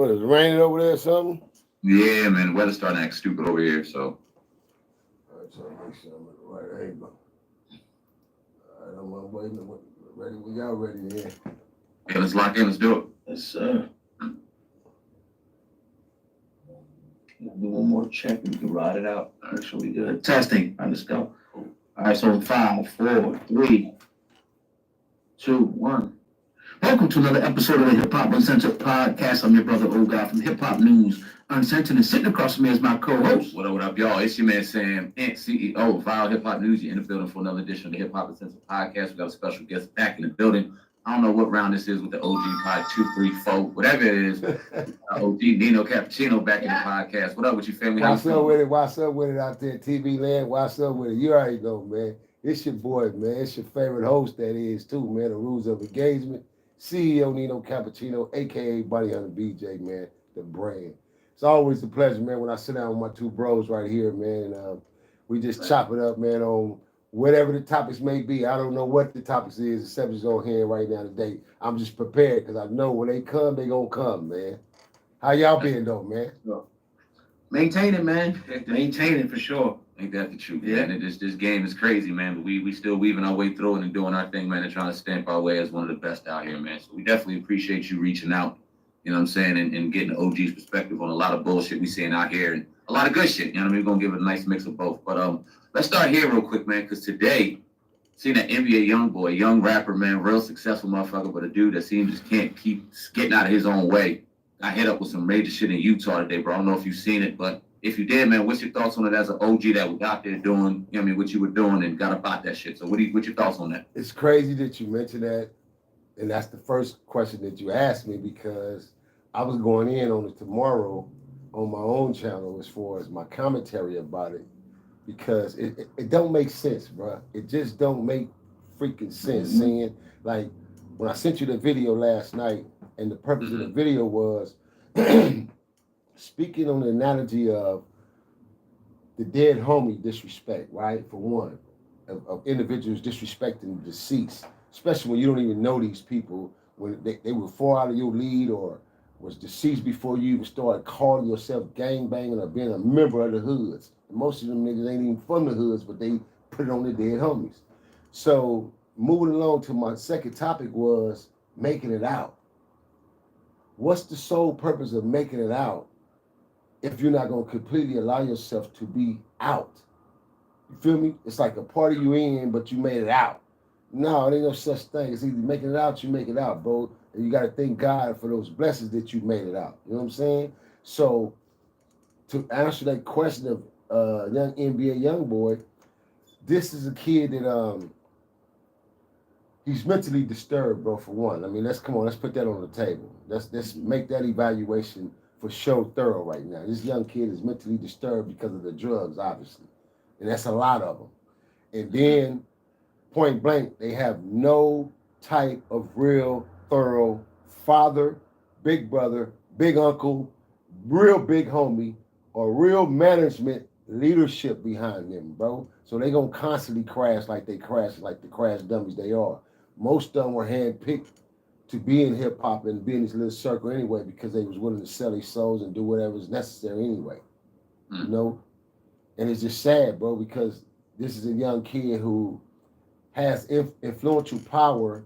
What, is it raining over there or something? Yeah, man, the weather's starting to act stupid over here, so. All right, so make sure I'm at the right angle. All right, I'm waiting. Ready? We got ready here. Yeah, let's lock in. Let's do it. Yes, sir. Do one more check and we can ride it out. All right, so we good. Testing. All right, let's go. All right, so 5, 4, 3, 2, 1. Welcome to another episode of the Hip Hop Uncensored podcast. I'm your brother, old guy from Hip Hop News Uncensored, and sitting across from me is my co-host. What up, y'all? It's your man Sam, CEO of Vile Hip Hop News. You're in the building for another edition of the Hip Hop Uncensored podcast. We got a special guest back in the building. I don't know what round this is with the OG pod 2, 3, 4, whatever it is. OG Nino Cappuccino back in the podcast. What up with you, family? What's up with it? What's up with it out there, TV land? What's up with it? You already know, man. It's your boy, man. It's your favorite host, that is, too, man. The rules of engagement. CEO Nino Cappucino, a.k.a. Buddy Hunter BJ, man. The brand. It's always a pleasure, man, when I sit down with my two bros right here, man. And we just chop it up, man, on whatever the topics may be. I don't know what the topics is, except it's on hand right now today. I'm just prepared because I know when they come, they gonna come, man. How y'all been though, man? Maintaining, man. Maintaining for sure. Ain't that the truth, yeah. Man? This game is crazy, man. But we still weaving our way through it and doing our thing, man, and trying to stamp our way as one of the best out here, man. So we definitely appreciate you reaching out, you know what I'm saying, and getting the OG's perspective on a lot of bullshit we seeing out here and a lot of good shit. You know what I mean? We're gonna give it a nice mix of both. But let's start here real quick, man, because today, seeing that NBA YoungBoy, young rapper, man, real successful motherfucker, but a dude that seems just can't keep getting out of his own way. I hit up with some major shit in Utah today, bro. I don't know if you've seen it, but if you did, man, what's your thoughts on it as an OG that was out there doing, you know what I mean, what you were doing and got about that shit? So what's your thoughts on that? It's crazy that you mentioned that, and that's the first question that you asked me because I was going in on it tomorrow on my own channel as far as my commentary about it because it don't make sense, bro. It just don't make freaking sense. Seeing, like, when I sent you the video last night, and the purpose of the video was speaking on the analogy of the dead homie disrespect, right? For one, of individuals disrespecting the deceased, especially when you don't even know these people, when they were far out of your lead or was deceased before you even started calling yourself gangbanging or being a member of the hoods. And most of them niggas ain't even from the hoods, but they put it on the dead homies. So moving along to my second topic was making it out. What's the sole purpose of making it out if you're not going to completely allow yourself to be out? You feel me? It's like a party you in, but you made it out. No, it ain't no such thing. It's either making it out, you make it out, bro. And you got to thank God for those blessings that you made it out. You know what I'm saying? So to answer that question of young NBA YoungBoy, this is a kid that he's mentally disturbed, bro, for one. I mean, let's put that on the table. Let's make that evaluation for sure thorough right now. This young kid is mentally disturbed because of the drugs, obviously. And that's a lot of them. And then, point blank, they have no type of real, thorough father, big brother, big uncle, real big homie, or real management leadership behind them, bro. So they gonna constantly crash like the crash dummies they are. Most of them were handpicked to be in hip hop and be in this little circle anyway because they was willing to sell their souls and do whatever was necessary anyway. You know? And it's just sad, bro, because this is a young kid who has influential power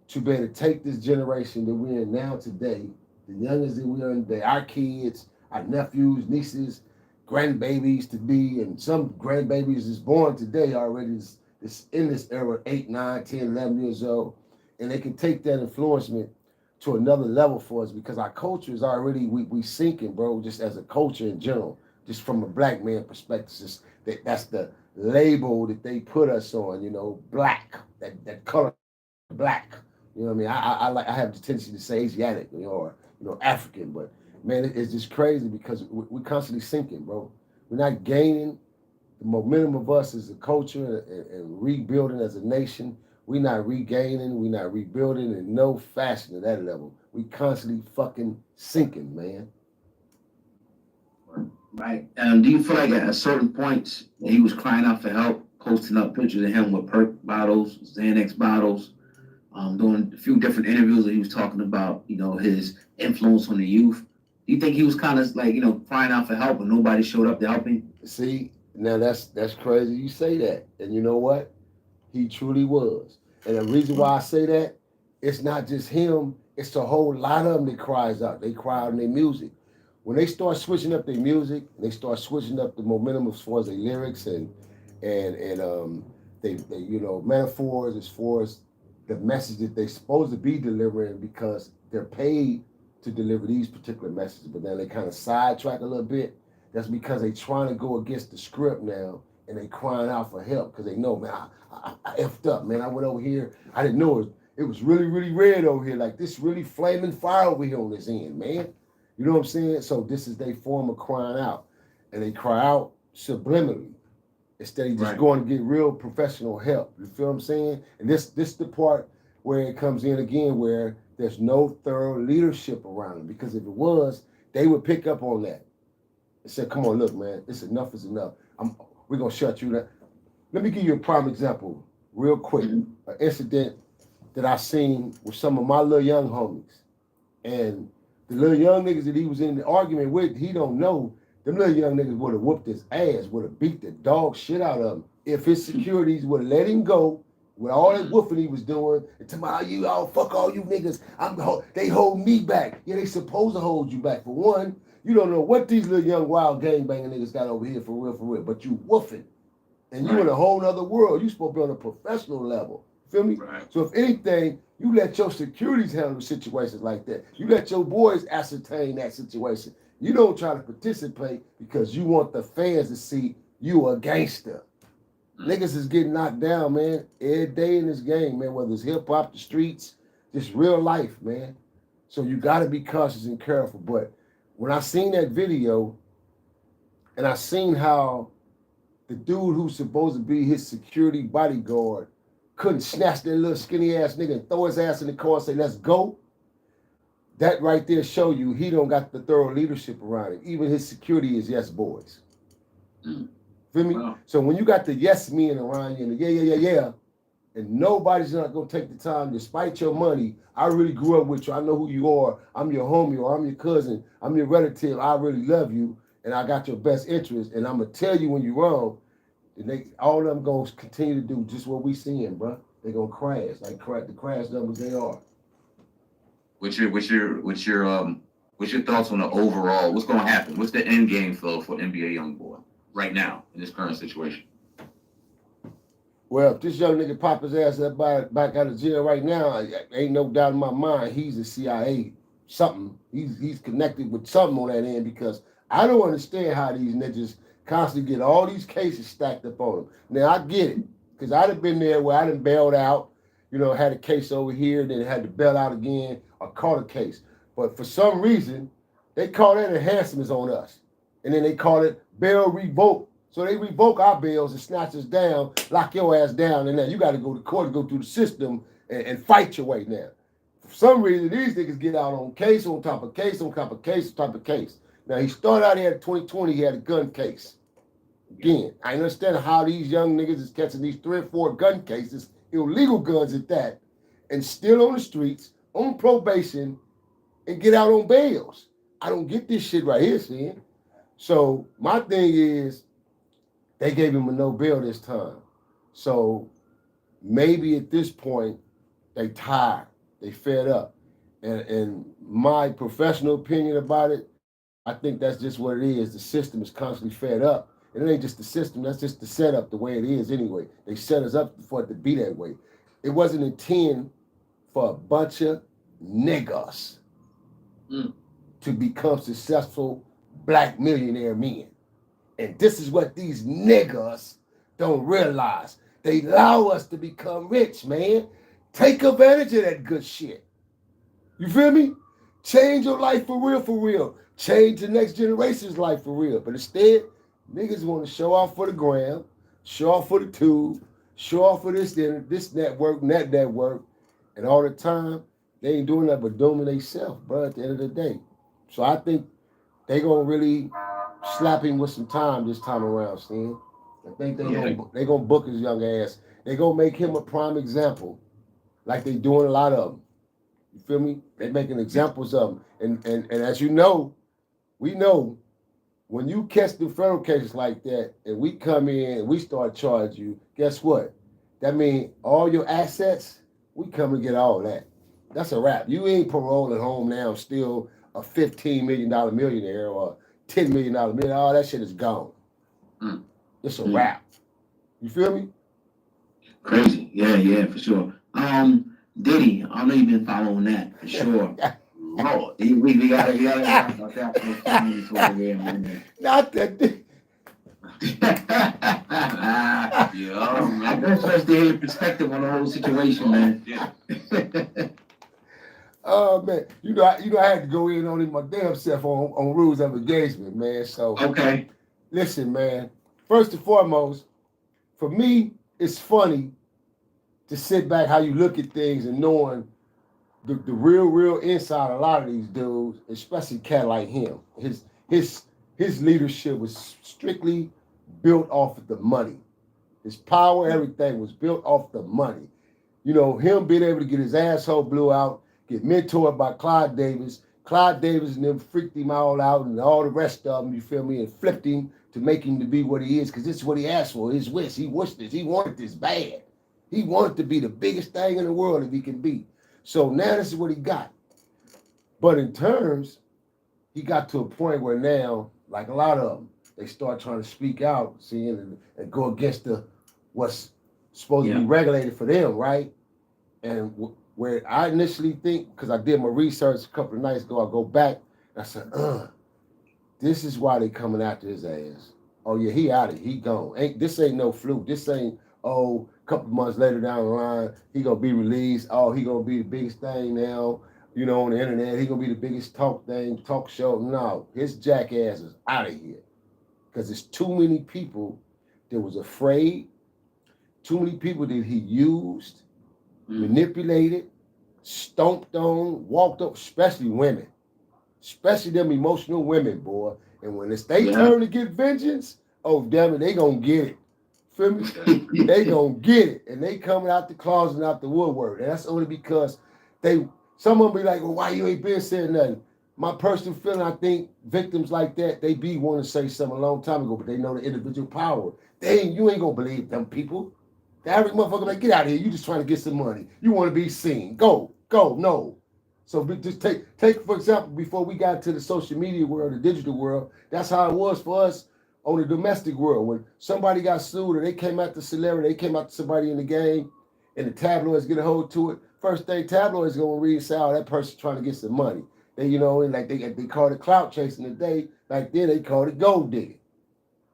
to be able to take this generation that we're in now today, the youngest that we are in today, our kids, our nephews, nieces, grandbabies to be, and some grandbabies is born today already is in this era, 8, 9, 10, 11 years old, and they can take that influencement to another level for us because our culture is already, we sinking, bro, just as a culture in general, just from a black man perspective. That's the label that they put us on, you know, black, that color black. You know what I mean? I have the tendency to say Asiatic, you know, or, you know, African, but man, it's just crazy because we're constantly sinking, bro. We're not gaining the momentum of us as a culture and rebuilding as a nation. We're not regaining, we're not rebuilding in no fashion at that level. We constantly fucking sinking, man. Right. Do you feel like at a certain point he was crying out for help, posting up pictures of him with perk bottles, Xanax bottles, doing a few different interviews that he was talking about, you know, his influence on the youth. Do you think he was kind of like, crying out for help and nobody showed up to help him? See, now that's crazy you say that. And you know what? He truly was. And the reason why I say that, it's not just him, it's a whole lot of them that cries out. They cry out in their music. When they start switching up their music, they start switching up the momentum as far as their lyrics and they metaphors as far as the message that they're supposed to be delivering because they're paid to deliver these particular messages, but then they kind of sidetrack a little bit. That's because they trying to go against the script now and they crying out for help because they know, man, I effed up, man. I went over here. I didn't know it was really, really red over here. Like this really flaming fire over here on this end, man. You know what I'm saying? So this is their form of crying out. And they cry out subliminally instead of just going to get real professional help. You feel what I'm saying? And this the part where it comes in again where there's no thorough leadership around them. Because if it was, they would pick up on that and say, come on, look, man, it's enough is enough. We're going to shut you down. Let me give you a prime example real quick. An incident that I seen with some of my little young homies. And the little young niggas that he was in the argument with, he don't know, them little young niggas would have whooped his ass, would have beat the dog shit out of him if his securities would have let him go with all that woofing he was doing and tell me, you all fuck all you niggas. They hold me back. Yeah, they supposed to hold you back. For one, you don't know what these little young wild gangbanging niggas got over here for real, but you woofing. And you in a whole nother world. You supposed to be on a professional level. Feel me? Right. So if anything, you let your securities handle situations like that. You let your boys ascertain that situation. You don't try to participate because you want the fans to see you a gangster. Niggas is getting knocked down, man, every day in this game, man, whether it's hip-hop, the streets, just real life, man. So you got to be cautious and careful. But when I seen that video and I seen how the dude who's supposed to be his security bodyguard couldn't snatch that little skinny ass nigga and throw his ass in the car and say, let's go. That right there show you he don't got the thorough leadership around him. Even his security is yes boys. Feel me? Wow. So when you got the yes men around you and the yeah, and nobody's not gonna take the time, despite your money, I really grew up with you. I know who you are. I'm your homie or I'm your cousin. I'm your relative. I really love you and I got your best interest. And I'm gonna tell you when you're wrong. And all of them gonna continue to do just what we seeing, bro. They gonna crash like the crash numbers they are. What's your thoughts on the overall? What's gonna happen? What's the end game for NBA YoungBoy right now in this current situation? Well, if this young nigga pop his ass up back out of jail right now, ain't no doubt in my mind he's a CIA something. He's connected with something on that end because I don't understand how these niggas constantly get all these cases stacked up on them. Now I get it because I'd have been there where I done bailed out, had a case over here, then had to bail out again or caught a case. But for some reason, they call that enhancements on us. And then they call it bail revoke. So they revoke our bails and snatch us down, lock your ass down, and then you got to go to court and go through the system and fight your way now. For some reason, these niggas get out on case on top of case on top of case on top of case. Now, he started out here in 2020, he had a gun case. Again, I understand how these young niggas is catching these 3 or 4 gun cases, illegal guns at that, and still on the streets, on probation, and get out on bails. I don't get this shit right here, Sin. So my thing is, they gave him a no bail this time. So maybe at this point, they tired, they fed up. And my professional opinion about it, I think that's just what it is. The system is constantly fed up. And it ain't just the system, that's just the setup the way it is anyway. They set us up for it to be that way. It wasn't intended for a bunch of niggas to become successful black millionaire men. And this is what these niggas don't realize. They allow us to become rich, man. Take advantage of that good shit. You feel me? Change your life for real. Change the next generation's life for real. But instead, niggas want to show off for the gram, show off for the tube, show off for this network, that network. And all the time, they ain't doing that but dooming themselves, bro, at the end of the day. So I think they going to really slap him with some time this time around, Stan. I think they gonna book his young ass. They gonna make him a prime example, like they doing a lot of them. You feel me? They making examples of him, and as you know, we know when you catch the federal cases like that and we come in and we start charging you, guess what? That means all your assets, we come and get all that. That's a wrap. You ain't paroling home now still a $15 million millionaire or $10 million millionaire. All that shit is gone. It's a wrap. You feel me? Crazy. Yeah, for sure. Diddy, I know you've been following that for sure. Oh, we gotta talk about that for a few minutes over here, man. Not that. I'm interested to hear your perspective on the whole situation, man. Yeah. Oh man, I had to go in on it my damn self on rules of engagement, man. So Okay. Listen, man. First and foremost, for me, it's funny to sit back how you look at things and knowing the real inside of a lot of these dudes, especially a cat like him. His leadership was strictly built off of the money. His power, everything was built off the money. Him being able to get his asshole blew out, get mentored by Clyde Davis. Clyde Davis and them freaked him all out and all the rest of them, you feel me, and flipped him to make him to be what he is, because this is what he asked for, his wish. He wished this. He wanted this bad. He wanted to be the biggest thing in the world if he can be. So now this is what he got. But in terms, he got to a point where now, like a lot of them, they start trying to speak out, seeing and go against what's supposed to be regulated for them, right? And where I initially think, because I did my research a couple of nights ago, I go back and I said, this is why they coming after his ass. Oh yeah, he out of here, he gone. This ain't no fluke. This ain't, a couple months later down the line, he gonna be released. Oh, he gonna be the biggest thing now, on the internet. He gonna be the biggest talk show. No, his jackass is out of here. Because there's too many people that was afraid, too many people that he used, manipulated, stomped on, walked up, especially women. Especially them emotional women, boy. And when it's they turn to get vengeance, oh damn it, they gonna get it. Feel me? They gonna get it. And they coming out the closet and out the woodwork. And that's only because some of them be like, well, why you ain't been saying nothing? My personal feeling, I think victims like that, they be want to say something a long time ago, but they know the individual power. You ain't gonna believe them people. The average motherfucker like, get out of here. You just trying to get some money. You want to be seen. Go, no. So just take for example, before we got to the social media world, the digital world, that's how it was for us on the domestic world. When somebody got sued or they came out to celebrity, they came out to somebody in the game, and the tabloids get a hold to it, first thing tabloids gonna read is how that person trying to get some money. They, and like they called it clout chasing today, like then they called it gold digging.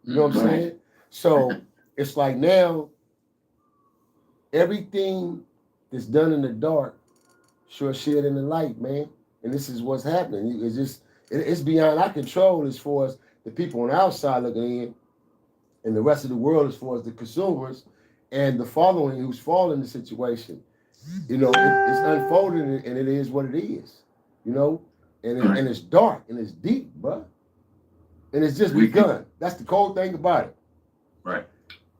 You know what I'm saying? So it's like now, everything that's done in the dark, sure shit in the light, man. And this is what's happening. It's beyond our control as far as the people on the outside looking in, and the rest of the world as far as the consumers and the following who's following the situation. It's unfolding and it is what it is, and it's dark and it's deep, bro. And it's just begun. That's the cold thing about it. Right.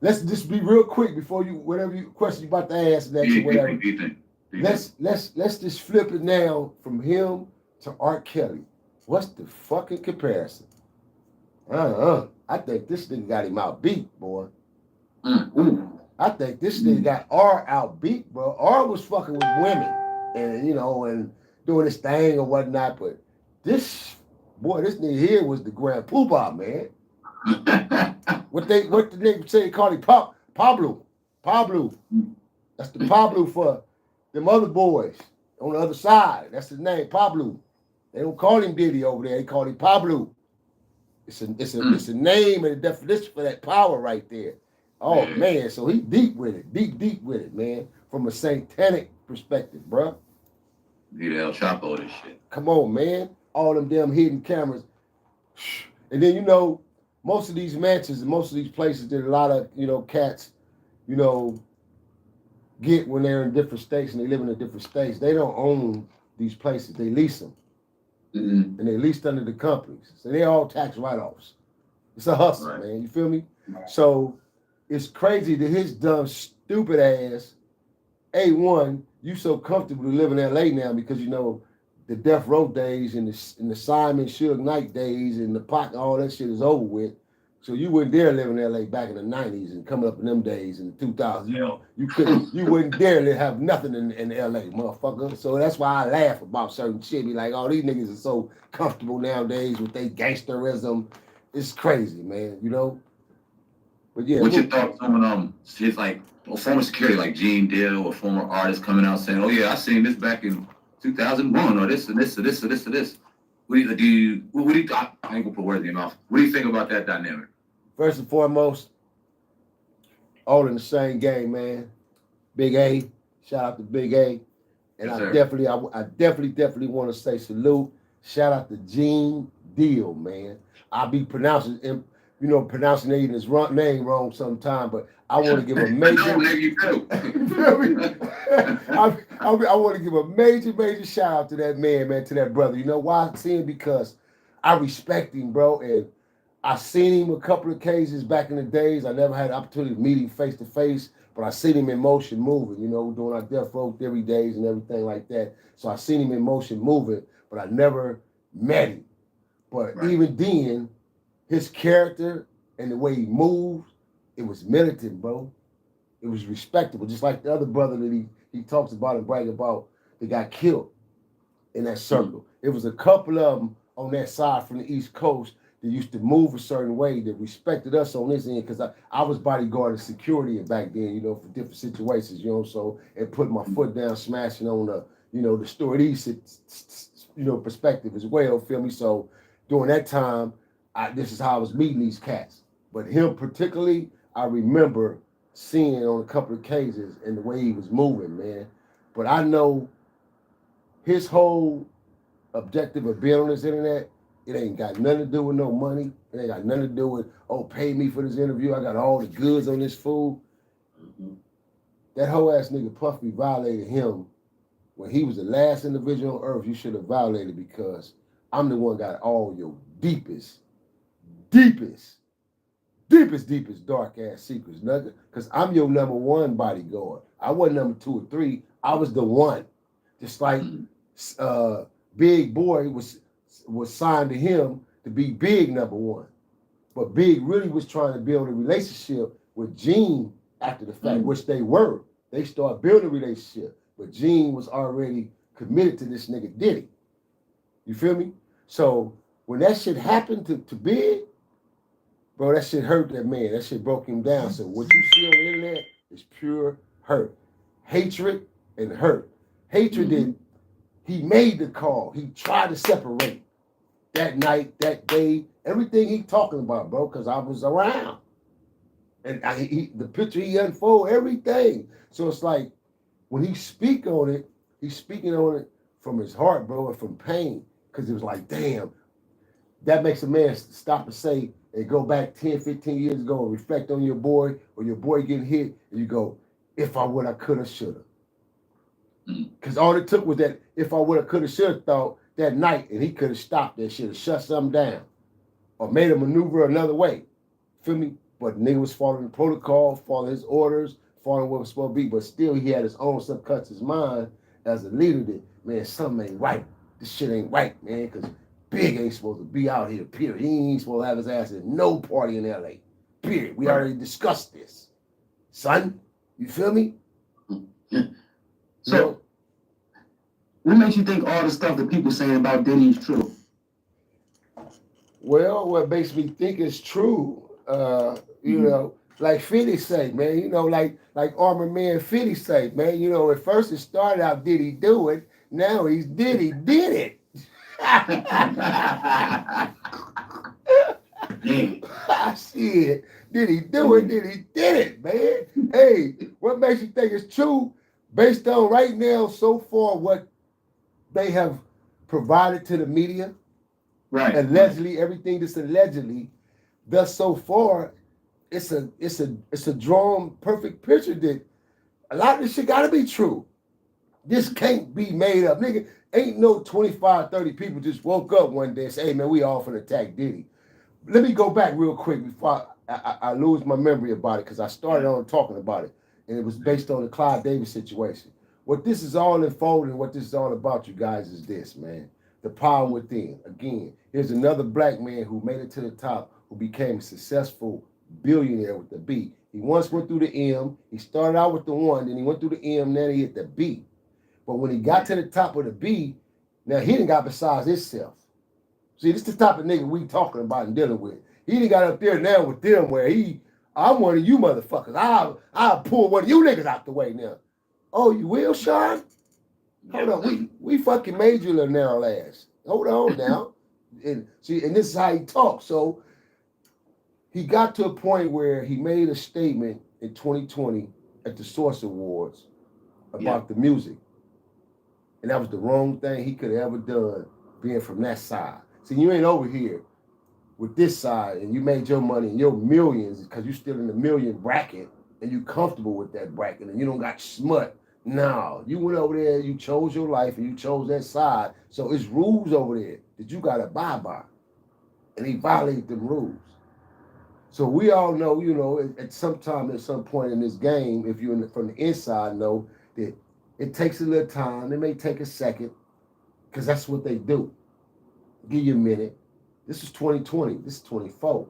Let's just be real quick before whatever question you about to ask next or whatever. Let's just flip it now from him to R. Kelly. What's the fucking comparison? I think this nigga got him out beat, boy. I think this nigga got R out beat, bro. R was fucking with women and and doing his thing or whatnot, but this nigga here was the grand poobah, man. what the nigga say? They call him Pablo. That's the Pablo for them other boys on the other side. That's his name, Pablo. They don't call him Diddy over there. They call him Pablo. It's a name and a definition for that power right there. Oh man, so he deep with it, man. From a satanic perspective, bro. Need El Chapo this shit. Come on, man. All them damn hidden cameras. And then most of these mansions and most of these places that a lot of cats, get when they're in different states and they live in different states. They don't own these places. They lease them. And they leased under the companies. So they all tax write-offs. It's a hustle, man. You feel me? Right. So it's crazy that his dumb, stupid ass, A1, you so comfortable to live in LA now because the Death Row days and the Simon Suge Knight days and the Pac, all that shit is over with. So you wouldn't dare live in LA back in the 90s and coming up in them days in the 2000s. You wouldn't dare have nothing in LA, motherfucker. So that's why I laugh about certain shit. Be like, oh, these niggas are so comfortable nowadays with their gangsterism. It's crazy, man, you know? But yeah. What's your thoughts on shit like former security like Gene Deal or former artists coming out saying, oh yeah, I seen this back in 2001 or this and this or this or this or this. What do you I ain't gonna put words in your mouth. What do you think about that dynamic? First and foremost, all in the same game, man. Big A, shout out to Big A. And Yes, I definitely want to say salute. Shout out to Gene Deal, man. I'll be pronouncing his name wrong sometime, but I want to give a major. I want to give a major shout out to that man, to that brother. You know why I see him? Because I respect him, bro, and I seen him a couple of occasions back in the days. I never had the opportunity to meet him face to face, but I seen him in motion moving, doing our Death Row Theory days and everything like that. So I seen him in motion moving, but I never met him. But even then, his character and the way he moved, it was militant, bro. It was respectable, just like the other brother that he talks about and brag about that got killed in that circle. It was a couple of them on that side from the East Coast that used to move a certain way that respected us on this end, because I was bodyguarding security back then, for different situations, so, and putting my foot down, smashing on the Stuart East, perspective as well, feel me? So during that time, this is how I was meeting these cats. But him particularly, I remember seeing on a couple of cases and the way he was moving, man. But I know his whole objective of being on this internet, it ain't got nothing to do with no money. It ain't got nothing to do with, pay me for this interview. I got all the goods on this fool. Mm-hmm. That whole ass nigga Puffy violated him when he was the last individual on earth you should have violated, because I'm the one got all your deepest dark ass secrets, nigga. Because I'm your number one bodyguard. I wasn't number 2 or 3. I was the one. Just like Big Boy was signed to him to be Big number 1. But Big really was trying to build a relationship with Gene after the fact, which they were. They started building a relationship. But Gene was already committed to this nigga Diddy. You feel me? So when that shit happened to Big, bro, that shit hurt that man. That shit broke him down. So what you see on the internet is pure hurt. Hatred and hurt. Hatred did. He made the call. He tried to separate that night, that day, everything he talking about, bro, because I was around. And the picture he unfolded, everything. So it's like, when he speak on it, he's speaking on it from his heart, bro, and from pain. Because it was like, damn, that makes a man stop and say, and go back 10, 15 years ago and reflect on your boy, or your boy getting hit, and you go, if I would, I could have, should have. Because all it took was that if I would have, could have, should have thought that night, and he could have stopped that shit or shut something down or made a maneuver another way. Feel me? But the nigga was following the protocol, following his orders, following what was supposed to be, but still he had his own subconscious mind as a leader that, man, something ain't right. This shit ain't right, man, because Big ain't supposed to be out here, period. He ain't supposed to have his ass in no party in LA, period. We already discussed this. Son, you feel me? So, what makes you think all the stuff that people saying about Diddy is true? Well, what makes me think it's true, like 50 say, man, like Armor Man 50 say, man, at first it started out Diddy do it, now he's Diddy did it. I see it. Did he do it? Did he did it, man? Hey, what makes you think it's true? Based on right now, so far, what they have provided to the media, right? Allegedly, everything that's allegedly, thus so far, it's a drawn perfect picture that a lot of this shit gotta be true. This can't be made up. Nigga, ain't no 25, 30 people just woke up one day and say, hey man, we all finna attack Diddy. Let me go back real quick before I lose my memory about it, because I started on talking about it, and it was based on the Clive Davis situation. what this is all unfolding, what this is all about, you guys, is this, man. The power within. Again, here's another black man who made it to the top, who became a successful billionaire with the B. He once went through the M. He started out with the 1, then he went through the M, then he hit the B. But when he got to the top of the B, now he didn't got besides himself. See, this is the type of nigga we talking about and dealing with. He done got up there now with them where I'm one of you motherfuckers. I'll pull one of you niggas out the way now. Oh, you will, Sean? Hold on, we fucking made you a little narrow ass. Hold on now. And see, and this is how he talks. So he got to a point where he made a statement in 2020 at the Source Awards about the music. And that was the wrong thing he could have ever done, being from that side. See, you ain't over here with this side and you made your money and your millions because you still in the million bracket and you comfortable with that bracket and you don't got smut. No, you went over there, you chose your life and you chose that side. So it's rules over there that you got to abide by. And he violated them rules. So we all know, you know, at some point in this game, if you're from the inside, know that it takes a little time. It may take a second because that's what they do. Give you a minute. This is 2020. This is 24.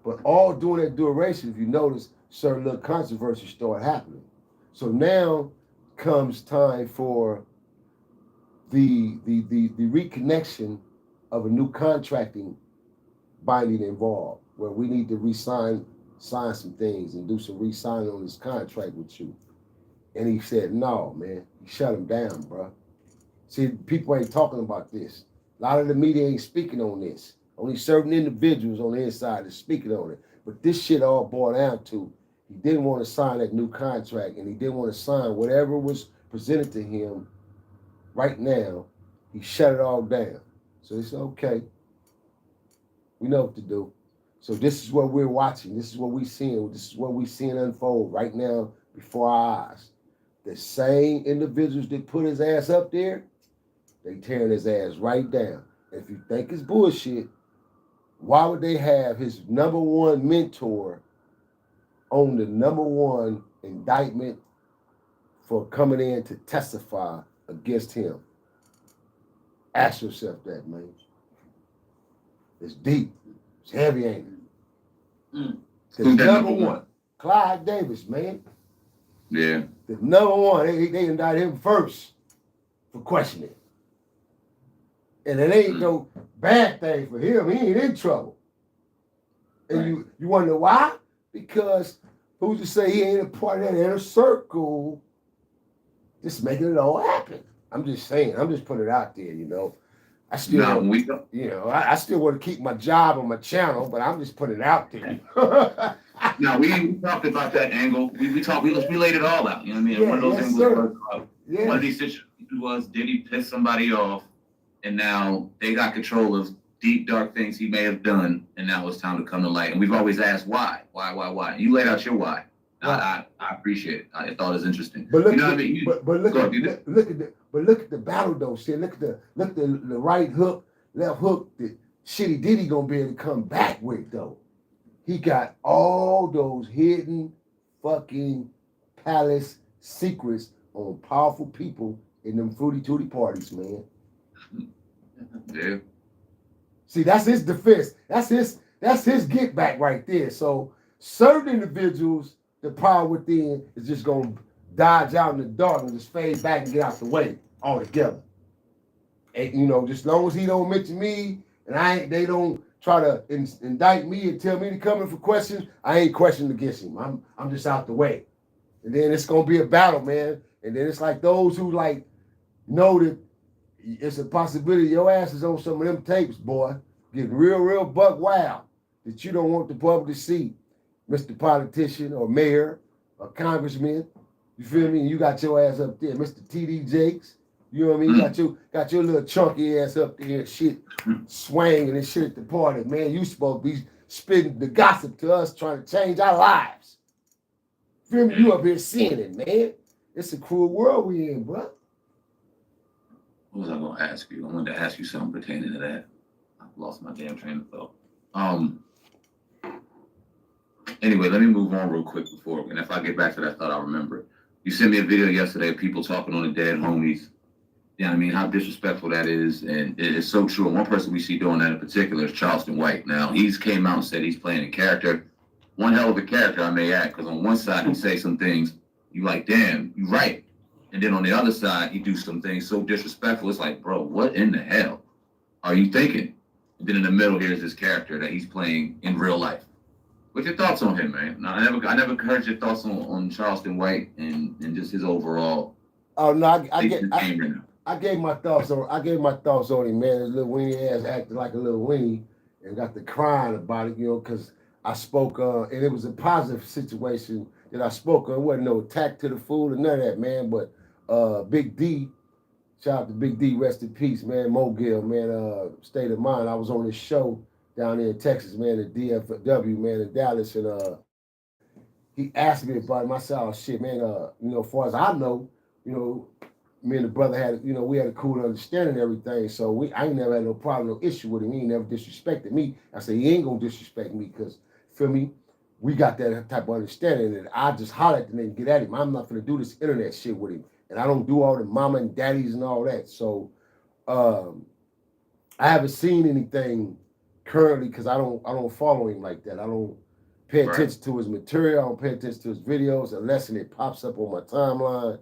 But all during that duration, if you notice, certain little controversies start happening. So now comes time for the reconnection of a new contracting binding involved, where we need to sign some things and do some re-signing on this contract with you. And he said, no, man. He shut him down, bro. See, people ain't talking about this. A lot of the media ain't speaking on this. Only certain individuals on the inside is speaking on it. But this shit all boiled down to he didn't want to sign that new contract and he didn't want to sign whatever was presented to him right now. He shut it all down. So it's okay. We know what to do. So this is what we're watching. This is what we're seeing. This is what we're seeing unfold right now before our eyes. The same individuals that put his ass up there, they tearing his ass right down. If you think it's bullshit, why would they have his number one mentor on the number one indictment for coming in to testify against him? Ask yourself that, man. It's deep. It's heavy, ain't it? The number one, Clyde Davis, man. Yeah. The number one, they indicted him first for questioning. And it ain't no bad thing for him. He ain't in trouble. And you wonder why? Because who's to say he ain't a part of that inner circle just making it all happen? I'm just saying. I'm just putting it out there, you know. I still, I still want to keep my job on my channel, but I'm just putting it out there. Now we talked about that angle. We laid it all out. You know what I mean? Yeah, one of those things was one of these situations was Diddy pissed somebody off, and now they got control of deep dark things he may have done, and now it's time to come to light. And we've always asked why. You laid out your why. I appreciate it. I thought it was interesting. But look, you know what I mean? Look at the battle though. See, look at the right hook, left hook that shitty Diddy gonna be able to come back with though. He got all those hidden fucking palace secrets on powerful people in them fruity tooty parties, man. Yeah. See, that's his defense. That's his get back right there. So certain individuals, the power within is just gonna dodge out in the dark and just fade back and get out the way altogether. And you know, just as long as he don't mention me and they don't try to indict me and tell me to come in for questions, I ain't questioning against him. I'm just out the way. And then it's gonna be a battle, man. And then it's like those who like know that it's a possibility your ass is on some of them tapes, boy, getting real buck wild that you don't want the public to see, Mr. Politician or mayor or congressman. You feel me? You got your ass up there, Mr. TD Jakes. You know what I mean? You got your little chunky ass up there and shit, swanging and shit at the party. Man, you supposed to be spitting the gossip to us, trying to change our lives. Feel me? You up here seeing it, man. It's a cruel world we in, bro. What was I gonna ask you? I wanted to ask you something pertaining to that. I lost my damn train of thought. Anyway, let me move on real quick and if I get back to that thought, I'll remember it. You sent me a video yesterday of people talking on the dead homies. Yeah, I mean, how disrespectful that is, and it is so true. And one person we see doing that in particular is Charleston White. Now, he's came out and said he's playing a character, one hell of a character, I may add, because on one side he say some things you like, damn, you right, and then on the other side he do some things so disrespectful. It's like, bro, what in the hell are you thinking? And then in the middle here's this character that he's playing in real life. What's your thoughts on him, man? No, I never heard your thoughts on Charleston White and just his overall. Oh no, I gave my thoughts on him, man. His little weenie ass acted like a little weenie and got to crying about it, you know, because I spoke and it was a positive situation that I spoke on. It wasn't no attack to the fool or none of that, man. But Big D, shout out to Big D, rest in peace, man. Mogil, man, state of mind. I was on this show down there in Texas, man, at DFW, man, in Dallas, and he asked me about him. I said, oh shit, man, you know, as far as I know, you know, me and the brother had, you know, we had a cool understanding and everything. So I ain't never had no problem, no issue with him. He ain't never disrespected me. I said, he ain't gonna disrespect me because, feel me, we got that type of understanding. And I just holler at the nigga, get at him. I'm not gonna do this internet shit with him. And I don't do all the mama and daddies and all that. So I haven't seen anything currently because I don't follow him like that. I don't pay attention to his material. I don't pay attention to his videos unless it pops up on my timeline.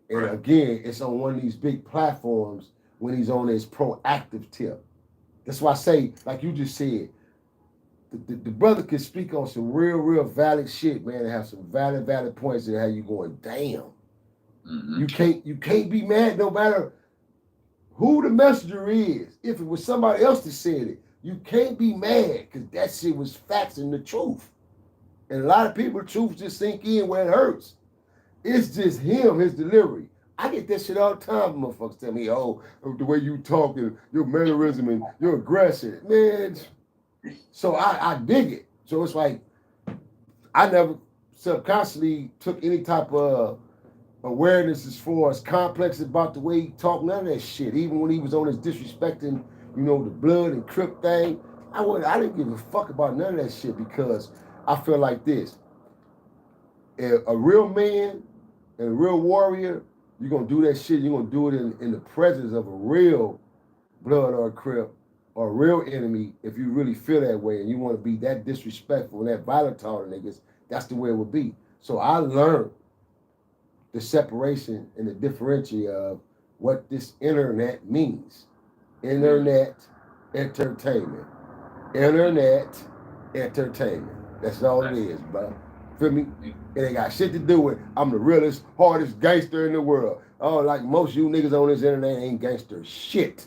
And again, it's on one of these big platforms when he's on his proactive tip. That's why I say, like you just said, the brother can speak on some real valid shit, man, and have some valid points that have you going, damn. Mm-hmm. You can't be mad no matter who the messenger is. If it was somebody else that said it, you can't be mad because that shit was facts and the truth. And a lot of people, the truth just sink in where it hurts. It's just him, his delivery. I get that shit all the time. Motherfuckers tell me, oh, the way you talk and your mannerism and your aggression. Man, so I dig it. So it's like, I never subconsciously took any type of awareness as far as complex about the way he talked, none of that shit. Even when he was on his disrespecting, you know, the blood and Crip thing, I didn't give a fuck about none of that shit because I feel like this. A real man and a real warrior, you're going to do that shit, you're going to do it in the presence of a real blood or a Crip or a real enemy. If you really feel that way and you want to be that disrespectful and that violent to niggas, that's the way it would be. So I learned the separation and the differentiation of what this internet means. Internet entertainment. Internet entertainment. That's all it is, bro. Feel me? It ain't got shit to do with I'm the realest, hardest gangster in the world. Oh, like most of you niggas on this internet ain't gangster shit.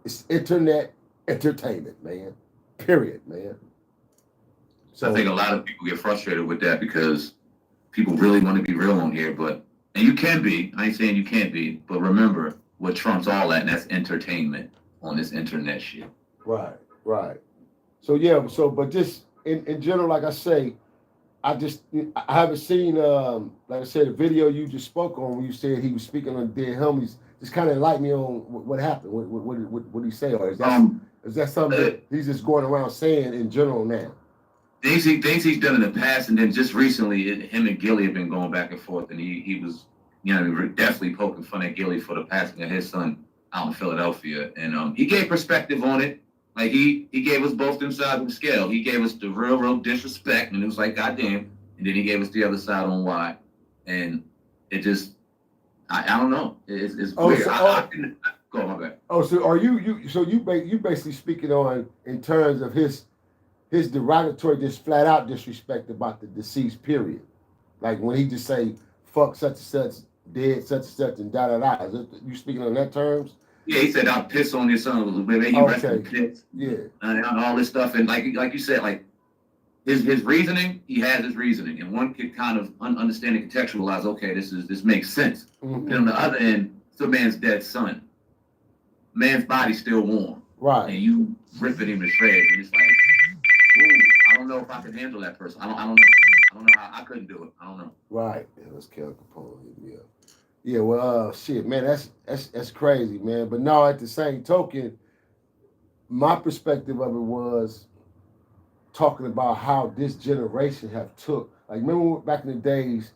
It's internet entertainment, man. Period, man. So I think a lot of people get frustrated with that because people really want to be real on here, and you can be, I ain't saying you can't be, but remember what trumps all that, and that's entertainment on this internet shit. Right. So yeah, but just in general, like I say, I haven't seen, like I said, the video you just spoke on when you said he was speaking on dead homies. Just kind of enlighten me on what happened. What did he say? Or is that something that he's just going around saying in general now? Things he's done in the past, and then just recently, him and Gilly have been going back and forth, and he was, you know, definitely poking fun at Gilly for the passing of his son out in Philadelphia, and he gave perspective on it. Like he gave us both them sides of the scale. He gave us the real disrespect, and it was like goddamn, and then he gave us the other side on why, and it just, I don't know, it's weird. Go on, my bad. Oh, so are you basically speaking on in terms of his derogatory, just flat out disrespect about the deceased, period. Like when he just say, fuck such and such, dead such and such, and da. Is it, you speaking on that terms? Yeah, he said, I'll piss on your son a little bit. Maybe rest in piss. Yeah. And all this stuff. And like you said, like his reasoning, he has his reasoning. And one could kind of understand and contextualize, okay, this makes sense. Mm-hmm. And on the other end, it's a man's dead son. Man's body's still warm. Right. And you ripping him to shreds. And it's like, ooh, I don't know if I can handle that person. I don't know. I don't know how I couldn't do it. I don't know. Right. Yeah, let's kill Capone. Yeah. Yeah, well, shit, man, that's crazy, man. But no, at the same token, my perspective of it was talking about how this generation have took. Like, remember back in the days,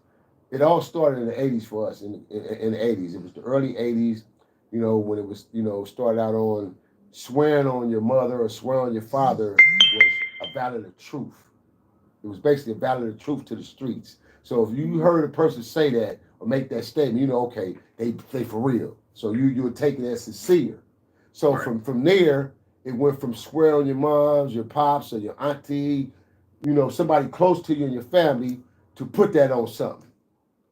it all started in the 80s for us. In the 80s, it was the early 80s. You know, when it was, you know, started out on swearing on your mother or swearing on your father was a valid of truth. It was basically a valid of truth to the streets. So if you heard a person say that or make that statement, you know, okay, they for real. So you would take it as sincere. So from there, it went from swear on your moms, your pops, or your auntie, you know, somebody close to you and your family to put that on something.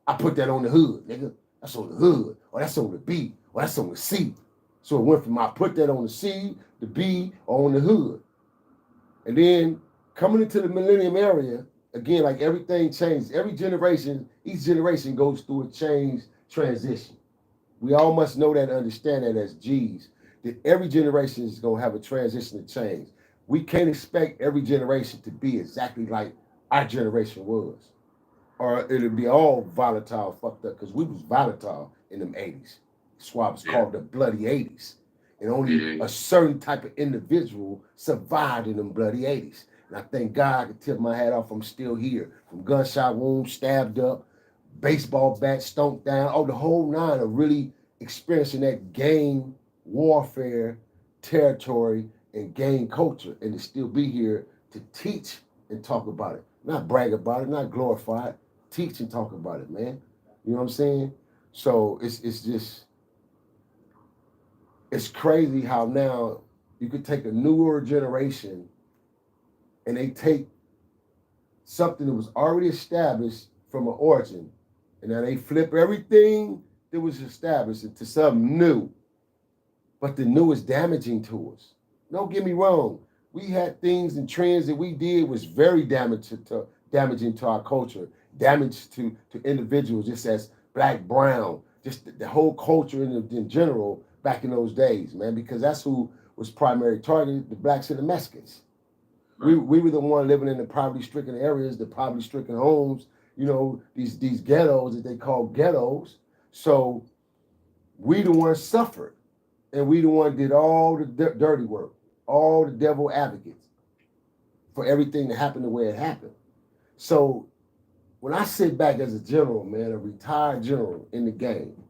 I put that on the hood, nigga. That's on the hood, or that's on the B, or that's on the C. So it went from I put that on the C, the B, or on the hood. And then coming into the millennium area, again, like everything changed. Every generation, each generation goes through a change transition. We all must know that and understand that as G's, that every generation is going to have a transition to change. We can't expect every generation to be exactly like our generation was. Or it'll be all volatile, fucked up, because we was volatile in them 80s. That's why it was called the bloody 80s. And only a certain type of individual survived in them bloody 80s. And I thank God I can tip my hat off, I'm still here. From gunshot wounds, stabbed up, baseball bat stomped down, the whole nine of really experiencing that gang warfare territory and gang culture, and to still be here to teach and talk about it. Not brag about it, not glorify it, teach and talk about it, man. You know what I'm saying? So it's just, it's crazy how now you could take a newer generation and they take something that was already established from an origin, and now they flip everything that was established into something new. But the new is damaging to us. Don't get me wrong. We had things and trends that we did was very damaging to our culture, damage to individuals, just as black, brown, just the whole culture in general back in those days, man, because that's who was primary targeted, the blacks and the Mexicans. Right. We were the one living in the poverty-stricken areas, the poverty-stricken homes, you know, these ghettos that they call ghettos. So we the ones suffered, and we the one did all the dirty work, all the devil advocates for everything to happen the way it happened. So when I sit back as a general, man, a retired general in the game,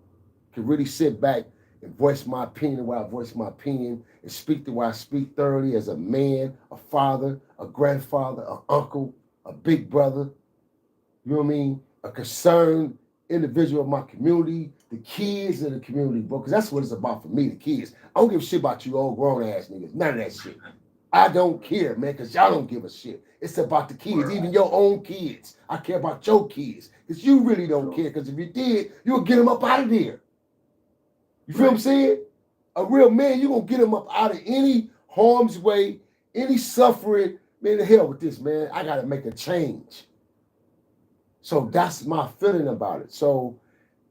can really sit back and voice my opinion where I voice my opinion and speak the way I speak thoroughly as a man, a father, a grandfather, an uncle, a big brother, you know what I mean? A concerned individual of my community, the kids of the community, bro, because that's what it's about for me, the kids. I don't give a shit about you old grown ass niggas, none of that shit. I don't care, man, because y'all don't give a shit. It's about the kids, even your own kids. I care about your kids, because you really don't care, because if you did, you'll get them up out of there. You feel what I'm saying? A real man, you're going to get him up out of any harm's way, any suffering. Man, the hell with this, man. I got to make a change. So that's my feeling about it. So,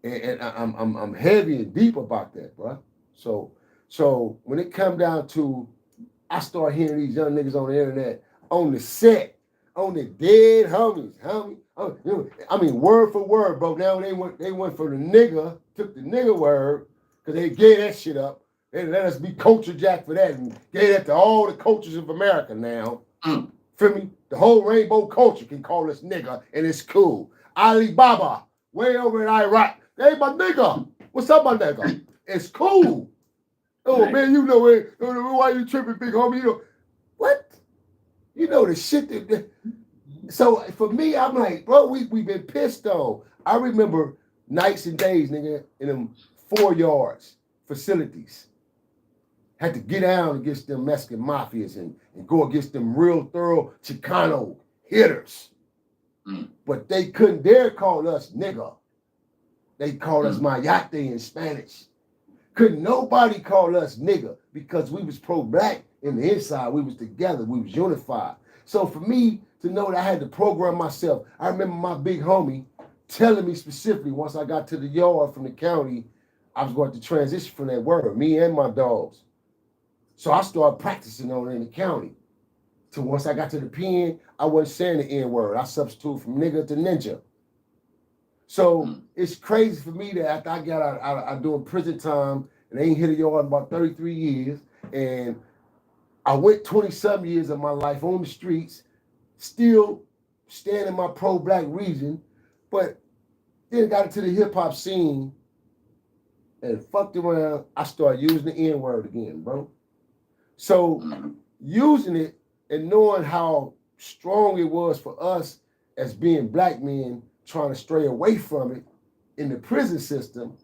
and I'm heavy and deep about that, bro. So when it come down to, I start hearing these young niggas on the internet, on the set, on the dead homies, I mean, word for word, bro. Now they went for the nigga, took the nigga word, because they gave that shit up. They let us be culture jack for that and gave that to all the cultures of America now. Feel me? The whole rainbow culture can call us nigga, and it's cool. Alibaba, way over in Iraq. Hey, my nigga. What's up, my nigga? It's cool. Oh, right. Man, you know it. Why you tripping, big homie? You know, what? You know the shit that... So, for me, I'm like, bro, we been pissed on. I remember nights and days, nigga, in them 4 yards facilities. Had to get down against them Mexican mafias and go against them real thorough Chicano hitters. But they couldn't dare call us nigga. They called us mayate in Spanish. Couldn't nobody call us nigga because we was pro-black in the inside. We was together. We was unified. So for me to know that I had to program myself, I remember my big homie telling me specifically once I got to the yard from the county, I was going to transition from that word, me and my dogs. So I started practicing on it in the county. So once I got to the pen, I wasn't saying the N-word. I substituted from nigga to ninja. So it's crazy for me that after I got out of doing prison time, and I ain't hit a yard in about 33 years, and I went 20-some years of my life on the streets, still staying in my pro-black region, but Then got into the hip hop scene and fucked around. I started using the N word again, bro. So using it and knowing how strong it was for us as being black men trying to stray away from it in the prison system.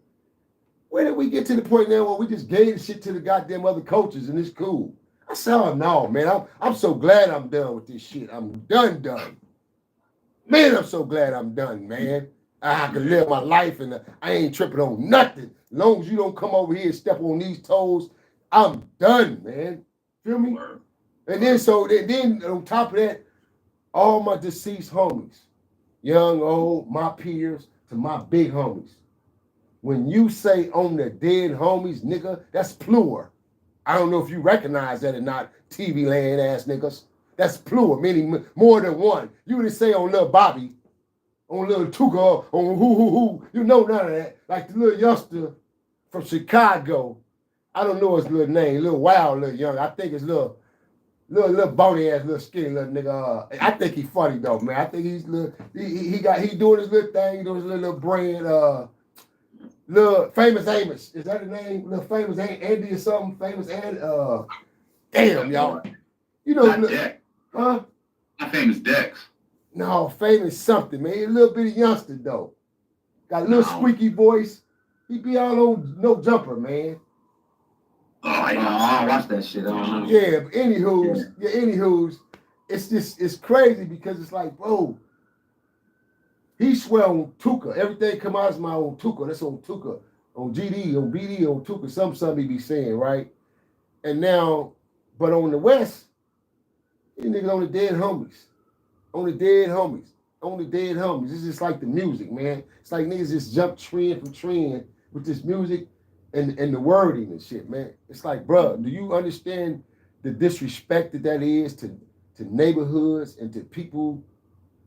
Where did we get to the point now where we just gave the shit to the goddamn other coaches and it's cool? I said, oh no, man, I'm so glad I'm done with this shit. I'm done. Man, I'm so glad I'm done, man. I can live my life and I ain't tripping on nothing. As long as you don't come over here and step on these toes, I'm done, man. Feel me? And then on top of that, all my deceased homies, young, old, my peers, to my big homies. When you say on the dead homies, nigga, that's plural. I don't know if you recognize that or not, TV land ass niggas. That's plural, meaning more than one. You didn't say on little Bobby, on little Tuka, on who. You know none of that. Like the little youngster from Chicago. I don't know his little name, little wild, little young. I think it's little bony ass, little skinny little nigga. I think he's funny though, man. I think he's little. He doing his little thing. He doing his little brand. Little Famous Amos. Is that the name? Little Famous Andy or something? Famous Andy. Damn y'all. You know, huh? Not Famous Dex. No, Famous something, man. A little bitty youngster though. Got a little squeaky voice. He be all on No Jumper, man. Oh, I don't watch that shit. I don't know. Yeah, but anywho's, it's crazy because it's like, bro, he swear on Tuka. Everything come out is my own Tuka. That's on Tuka, on GD, on BD, on Tuka. Something he be saying, right? And now, but on the West, these niggas on the dead homies. On the dead homies. It's just like the music, man. It's like niggas just jump trend from trend with this music and the wording and shit, man. It's like, bro, do you understand the disrespect that is to neighborhoods and to people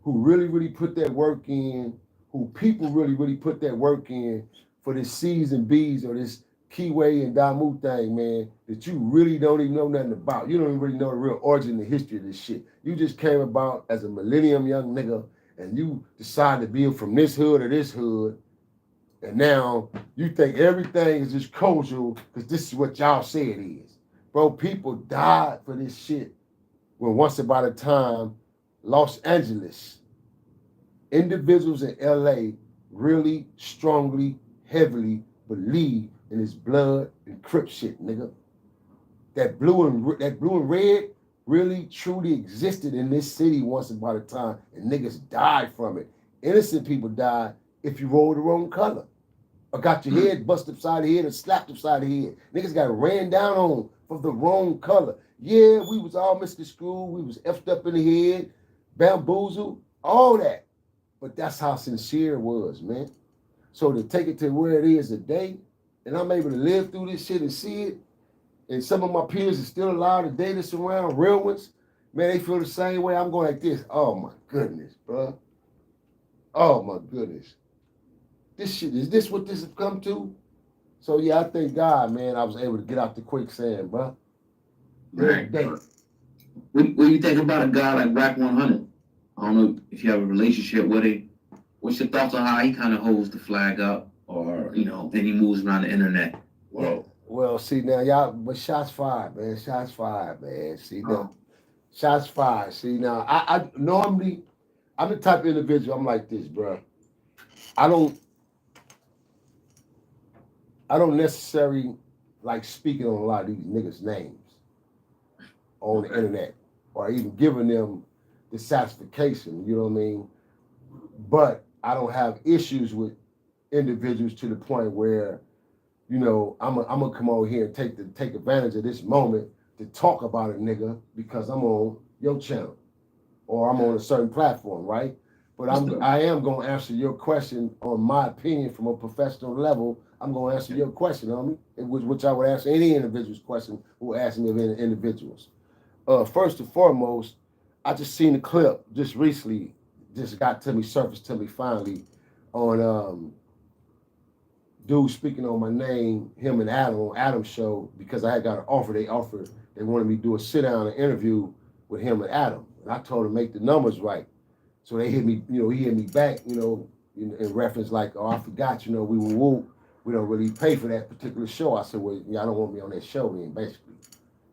who really put that work in, who people really put that work in for this C's and B's or this Keyway and Damu thing, man, that you really don't even know nothing about. You don't even really know the real origin and history of this shit. You just came about as a millennium young nigga and you decided to be from this hood or this hood. And now you think everything is just cultural because this is what y'all say it is. Bro, people died for this shit when once upon a time, Los Angeles, individuals in LA really strongly, heavily believe in this blood and Crip shit, nigga. That blue and red really truly existed in this city once upon a time, and niggas died from it. Innocent people died if you wore the wrong color, or got your head busted upside the head or slapped upside the head. Niggas got ran down on for the wrong color. Yeah, we was all misconstrued, we was effed up in the head, bamboozled, all that. But that's how sincere it was, man. So to take it to where it is today, and I'm able to live through this shit and see it, and some of my peers are still alive today that's around, real ones, man, they feel the same way. I'm going like this. Oh my goodness, bro. Oh my goodness. This shit, is this what this has come to? So yeah, I thank God, man, I was able to get out the quicksand, bro. Right. What do you think about a guy like Wack 100? I don't know if you have a relationship with him. What's your thoughts on how he kind of holds the flag up, or then he moves around the internet? Well, see now, y'all, but shots fired, man. Shots fired, man. See now, shots fired. See now, I normally, I'm the type of individual. I'm like this, bro. I don't necessarily like speaking on a lot of these niggas' names on the internet, or even giving them the satisfaction. You know what I mean? But I don't have issues with individuals to the point where, I'm gonna come over here and take advantage of this moment to talk about a nigga because I'm on your channel or I'm on a certain platform, right? But I am gonna answer your question on my opinion from a professional level. I'm gonna answer your question, homie, which I would answer any individual's question who asked me of any individuals. First and foremost, I just seen a clip just recently, just got to me, surfaced to me finally, on dude speaking on my name, him and Adam on Adam's show, because I had got an offer. They wanted me to do a sit down and interview with him and Adam. And I told him make the numbers right. So they hit me, he hit me back, in reference like, oh, I forgot, we we don't really pay for that particular show. I said, well, y'all don't want me on that show then, basically.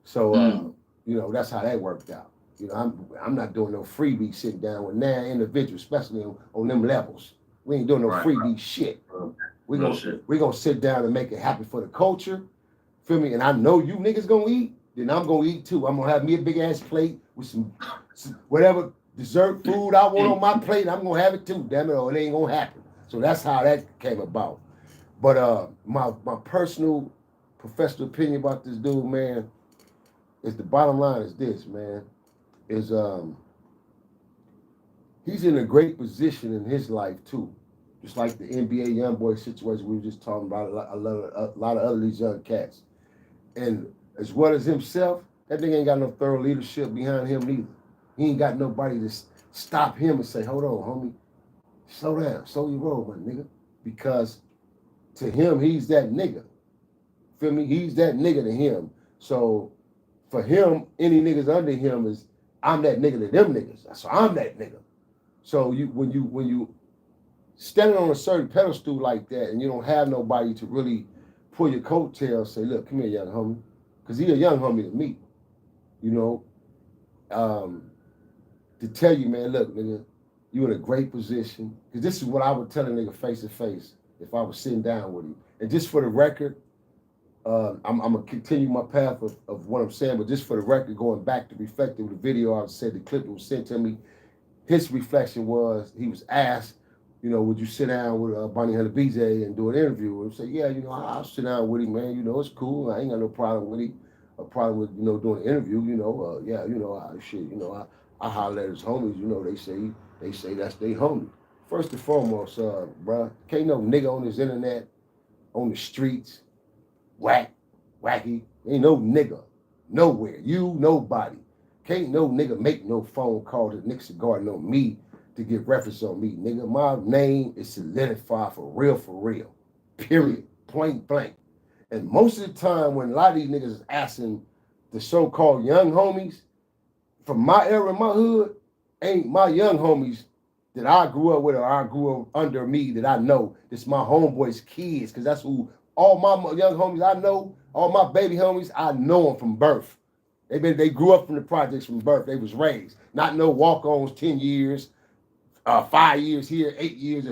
So, that's how that worked out. I'm not doing no freebie sitting down with now individuals, especially on them levels. We ain't doing no freebie shit. We're gonna sit down and make it happen for the culture. Feel me? And I know you niggas gonna eat, then I'm gonna eat too. I'm gonna have me a big ass plate with some whatever dessert food I want on my plate. I'm gonna have it too. Damn it, or it ain't gonna happen. So that's how that came about. But my personal professional opinion about this dude, man, is the bottom line is this, man. Is he's in a great position in his life too. Just like the NBA YoungBoy situation we were just talking about, a lot of other these young cats. And as well as himself, that nigga ain't got no thorough leadership behind him neither. He ain't got nobody to stop him and say, hold on, homie, slow down, slow your roll, my nigga. Because to him, he's that nigga. Feel me? He's that nigga to him. So for him, any niggas under him is, I'm that nigga to them niggas. So I'm that nigga. So when you standing on a certain pedestal like that and you don't have nobody to really pull your coattails, say, look, come here, young homie. Because he a young homie to me, to tell you, man, look, nigga, you in a great position. Because this is what I would tell a nigga face to face if I was sitting down with him. And just for the record, I'm going to continue my path of what I'm saying, but just for the record, going back to reflecting the video I said, the clip that was sent to me, his reflection was, he was asked, would you sit down with Bonnie Hunter BJ and do an interview? And say, yeah, I'll sit down with him, man. It's cool. I ain't got no problem with him. A problem with, doing an interview, I holler at his homies, they say that's they homie. First and foremost, bruh, can't no nigga on this internet, on the streets, wacky, ain't no nigga, nowhere, nobody. Can't no nigga make no phone call to Nick Cigar, no me, to get reference on me, nigga. My name is solidified for real, period, point blank. And most of the time when a lot of these niggas is asking the so-called young homies, from my era, my hood, ain't my young homies that I grew up with or I grew up under me that I know. It's my homeboys' kids, because that's who all my young homies I know, all my baby homies, I know them from birth. They grew up from the projects from birth. They was raised. Not no walk-ons 10 years, 5 years here, 8 years.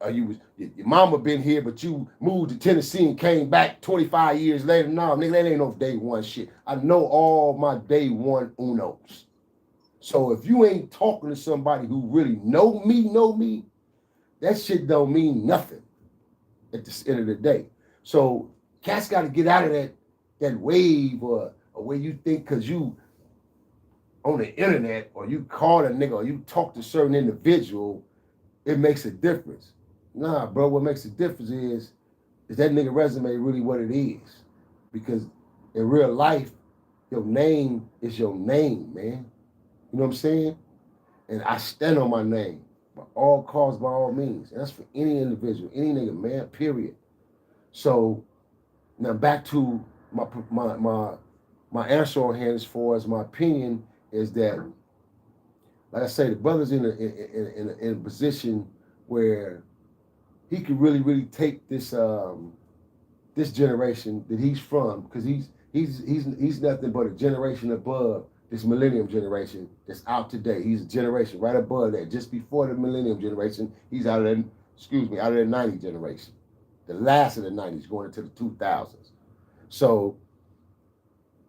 Your mama been here, but you moved to Tennessee and came back 25 years later. No, nigga, that ain't no day one shit. I know all my day one unos. So if you ain't talking to somebody who really know me, that shit don't mean nothing at the end of the day. So cats got to get out of that wave or where you think because you on the internet or you call a nigga or you talk to a certain individual, it makes a difference. Nah, bro, what makes a difference is that nigga resume really what it is? Because in real life, your name is your name, man. You know what I'm saying? And I stand on my name by all costs, by all means. And that's for any individual, any nigga, man, period. So now back to my answer on hand as far as my opinion is that, like I say, the brother's in a position where he could really take this this generation that he's from, because he's nothing but a generation above this millennium generation that's out today. He's a generation right above that. Just before the millennium generation, he's out of the 90 generation. The last of the 90s going into the 2000s. So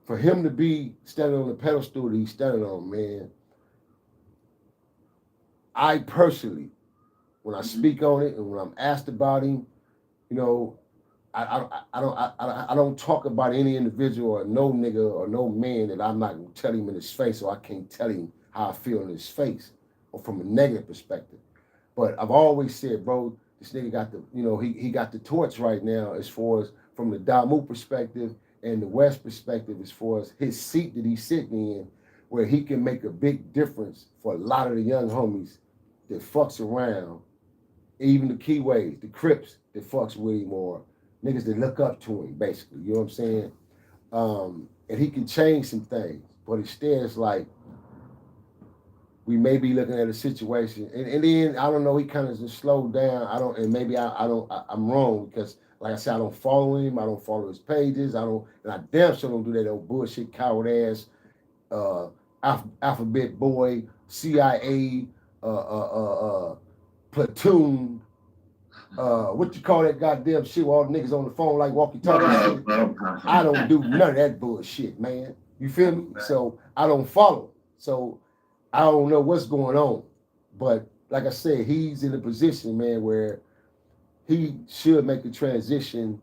for him to be standing on the pedestal that he's standing on, man, I personally, when I speak on it and when I'm asked about him, I don't talk about any individual or no nigga or no man that I'm not gonna tell him in his face, or I can't tell him how I feel in his face, or from a negative perspective. But I've always said, bro, this nigga got the, he got the torch right now as far as from the Damu perspective and the West perspective, as far as his seat that he's sitting in, where he can make a big difference for a lot of the young homies that fucks around, even the Keyways, the Crips that fucks with him, or niggas that look up to him, basically. You know what I'm saying? And he can change some things, but instead it's like, we may be looking at a situation, and then I don't know. He kind of just slowed down. I don't, and maybe I'm wrong because, like I said, I don't follow him. I don't follow his pages. I don't, and I damn sure don't do that old bullshit, coward ass, alphabet boy, CIA, platoon. What you call that goddamn shit? Where all the niggas on the phone like walkie-talkie shit. I don't do none of that bullshit, man. You feel me? So I don't follow. So I don't know what's going on. But like I said, he's in a position, man, where he should make a transition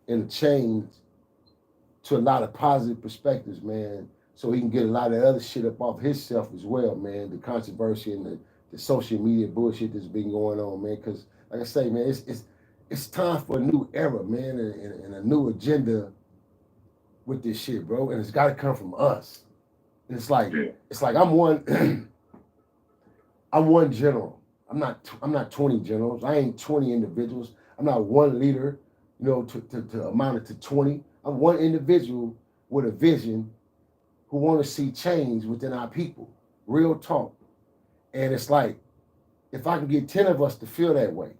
and a change to a lot of positive perspectives, man, so he can get a lot of other shit up off himself as well, man. The controversy and the social media bullshit that's been going on, man. Because like I say, man, it's time for a new era, man, and a new agenda with this shit, bro. And it's got to come from us. And it's like I'm one I'm one general. I'm not 20 generals. I ain't 20 individuals. I'm not one leader, you know, to amount it to 20. I'm one individual with a vision who want to see change within our people. Real talk. And it's like, if I can get 10 of us to feel that way,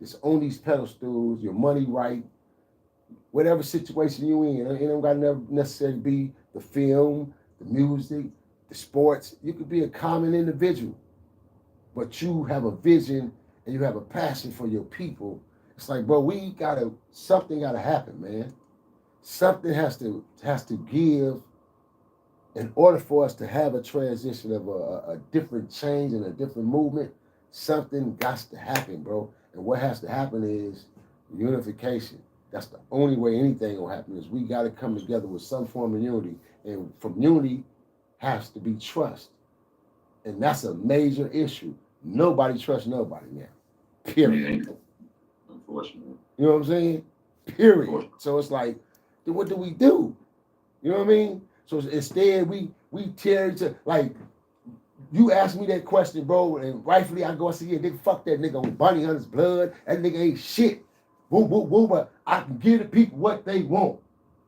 it's on these pedestals, your money right, whatever situation you in, it don't got to necessarily be the film, the music, the sports. You could be a common individual, but you have a vision and you have a passion for your people. It's like, bro, something gotta happen, man. Something has to give in order for us to have a transition of a different change and a different movement. Something got to happen, bro. And what has to happen is unification. That's the only way anything will happen, is we got to come together with some form of unity. And from unity has to be trust. And that's a major issue. Nobody trusts nobody now. Period. Unfortunately. You know what I'm saying? Period. So it's like, then what do we do? You know what I mean? So instead, we tear each other. Like, you ask me that question, bro, and rightfully I go and say, yeah, nigga, fuck that nigga on Bunny Hunter's blood. That nigga ain't shit. Woo, woo, woo, but I can give the people what they want.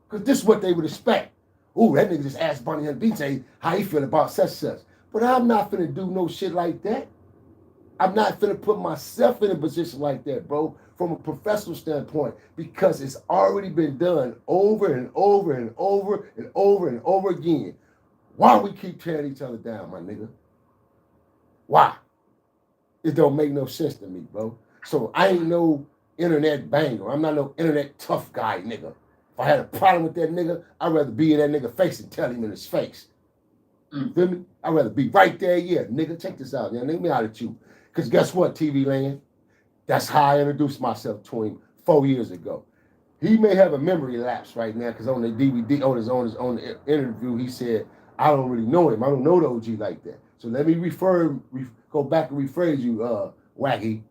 Because this is what they would expect. Ooh, that nigga just asked Bunny Hunter BJ how he feel about such and such. But I'm not finna do no shit like that. I'm not finna put myself in a position like that, bro, from a professional standpoint, because it's already been done over and over and over and over and over again. Why we keep tearing each other down, my nigga? Why? It don't make no sense to me, bro. So I ain't no internet banger. I'm not no internet tough guy, nigga. If I had a problem with that nigga, I'd rather be in that nigga face and tell him in his face. You feel me? I'd rather be right there, yeah, nigga, check this out, man. Let me out at you. Because guess what, TV land? That's how I introduced myself to him 4 years ago. He may have a memory lapse right now, because on the DVD, on the interview, he said, I don't really know him. I don't know the OG like that. So let me go back and rephrase you, Wacky.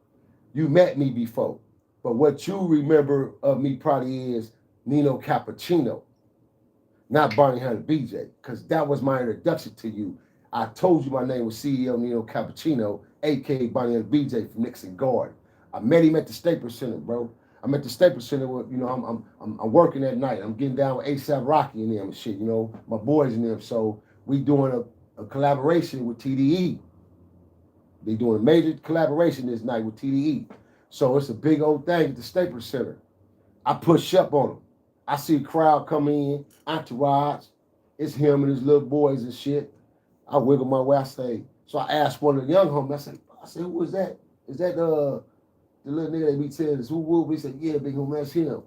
You met me before. But what you remember of me probably is Nino Cappuccino, not Barney Hunter BJ, because that was my introduction to you. I told you my name was CEO Nino Cappucino, a.k.a. Barney Hunter BJ from Nixon Guard. I met him at the Staples Center, bro. I'm at the Staples Center where, you know, I'm working at night. I'm getting down with A$AP Rocky and them and shit, you know, my boys and them. So we doing a collaboration with TDE. They doing a major collaboration this night with TDE. So it's a big old thing at the Staples Center. I push up on them. I see a crowd come in, entourage. It's him and his little boys and shit. I wiggle my way. I say, so I asked one of the young homies, I said, who is that? Is that the little nigga that be telling us who? He said, yeah, big homie, that's him.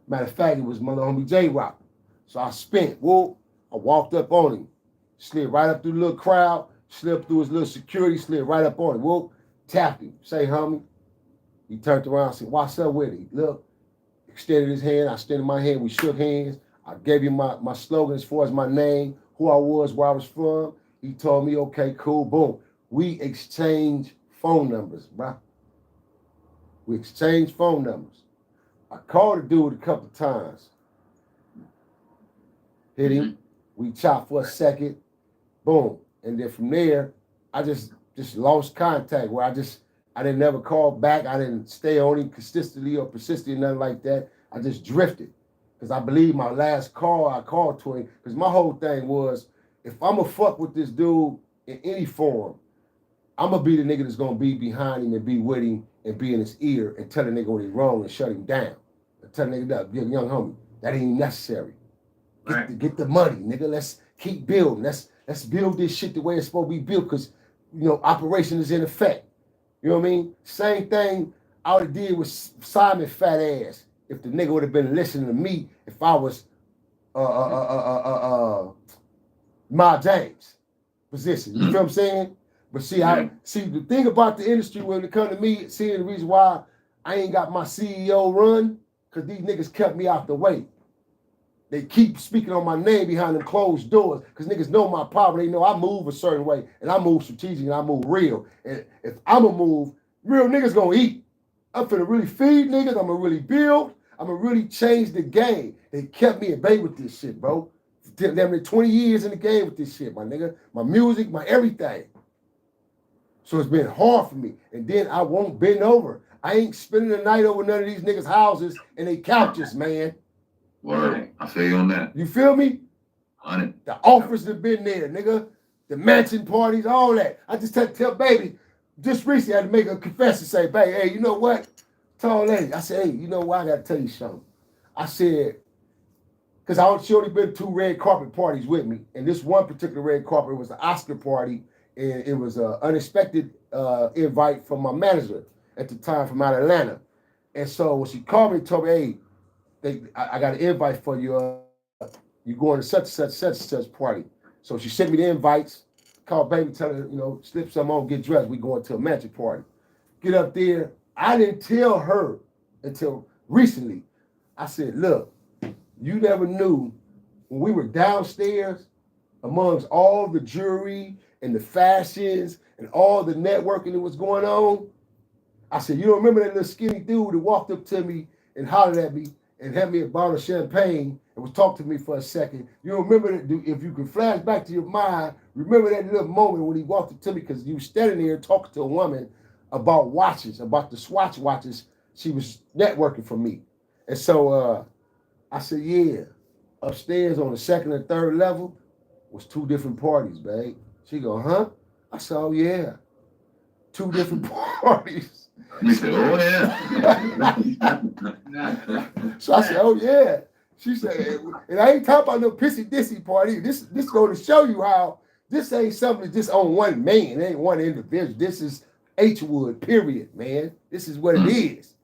Matter of fact, it was my little homie J-Rock. So I spent, whoop, I walked up on him, slid right up through the little crowd, slipped through his little security, slid right up on him, whoop, tapped him, say, homie. He turned around and said, what's up with him? Look, extended his hand, I extended my hand, we shook hands. I gave him my slogan as far as my name, who I was, where I was from. He told me, okay, cool, boom. We exchanged phone numbers, bro. We exchanged phone numbers. I called the dude a couple times. Hit him. We chopped for a second. Boom. And then from there, I just lost contact where I didn't never call back. I didn't stay on him consistently or persistently, nothing like that. I just drifted. Because I believe my last call, I called to him. Because my whole thing was, if I'm going to fuck with this dude in any form, I'm gonna be the nigga that's gonna be behind him and be with him and be in his ear and tell the nigga when he's wrong and shut him down. And tell the nigga that, young homie, that ain't necessary. Get the money, nigga. Let's keep building. Let's build this shit the way it's supposed to be built, because operation is in effect. You know what I mean? Same thing I would have did with Simon fat ass if the nigga would have been listening to me if I was my James position. You feel what I'm saying? But see, the thing about the industry when it comes to me, seeing the reason why I ain't got my CEO run, because these niggas kept me out the way. They keep speaking on my name behind them closed doors, because niggas know my power. They know I move a certain way, and I move strategic, and I move real. And if I'm going to move, real niggas going to eat. I'm finna really feed niggas. I'm going to really build. I'm going to really change the game. They kept me at bay with this shit, bro. Damn near 20 years in the game with this shit, my nigga. My music, my everything. So it's been hard for me. And then I won't bend over. I ain't spending the night over none of these niggas' houses and they couches, man. Word. I feel you on that. You feel me? 100. The offers have been there, nigga. The mansion parties, all that. I just tell baby, just recently I had to make a confession, say, baby, hey, you know what? Tall lady. I said, hey, you know what? I got to tell you something. I said, because she only been 2 red carpet parties with me. And this one particular red carpet was the Oscar party. And it was an unexpected invite from my manager at the time from out of Atlanta. And so when she called me and told me, hey, I got an invite for you. You going to such and such party. So she sent me the invites. Called baby, tell her, slip some on, get dressed. We going to a magic party. Get up there. I didn't tell her until recently. I said, look, you never knew when we were downstairs amongst all the jewelry and the fashions and all the networking that was going on. I said, you don't remember that little skinny dude that walked up to me and hollered at me and had me a bottle of champagne and was talking to me for a second? You don't remember that? If you can flash back to your mind, remember that little moment when he walked up to me, because you were standing there talking to a woman about watches, about the Swatch watches. She was networking for me. And so I said, yeah, upstairs on the 2nd and 3rd level was 2 different parties, babe. She go, huh? I said, oh, yeah. 2 different parties. You said, oh, yeah. So I said, oh, yeah. She said, and I ain't talking about no pissy-dissy party. This going to show you how this ain't something that's just on one man. It ain't one individual. This is H-Wood, period, man. This is what it is.